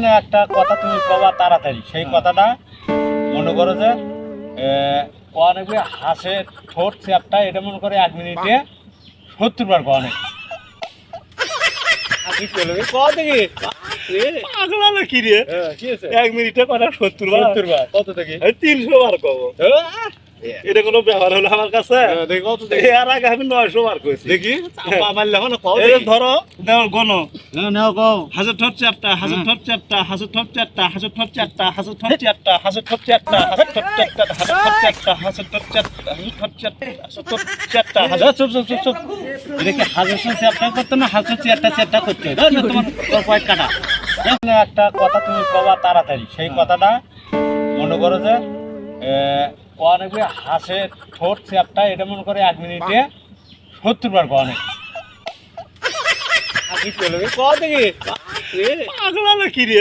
একটা কথা তুমি কবা তাড়াতাড়ি সেই কথাটা মনে করো যে অনেক হাঁসের ঠোঁট চ্যাপটা এটা মনে করে 1 মিনিটে 70 বার অনেক কি রে 1 মিনিটে কথা 70 বার কত থেকে 300 বার কব এটা কোনো ব্যাপার হলো আমার কাছে এর আগে আমি 900 বার কইছি দেখি ধরো দাও গনো নাও গো হাজার ঠোঁট চ্যাপটা হাজার ঠোঁট চ্যাপটা হাজার ঠোঁট চ্যাপটা হাজার ঠোঁট চ্যাপটা হাজার ঠোঁট চ্যাপটা হাজার ঠোঁট চ্যাপটা হাজার ঠোঁট চ্যাপটা হাজার ঠোঁট চ্যাপটা হাজার ঠোঁট চ্যাপটা হাজার ঠোঁট চ্যাপটা হাজার ঠোঁট চ্যাপটা হাজার চুপ চুপ চুপ চুপ এটা কি হাজার চ্যাপটা করতে না হাজার চ্যাপটা করতে তোমার পয়েন্ট কাটা একটা কথা তুমি কবা তাড়াতাড়ি সেই কথাটা মনে করো যে অনেক হাঁসের ঠোঁট চ্যাপটা এটা মনে করে 1 মিনিটে 70 বার অনেক কি রে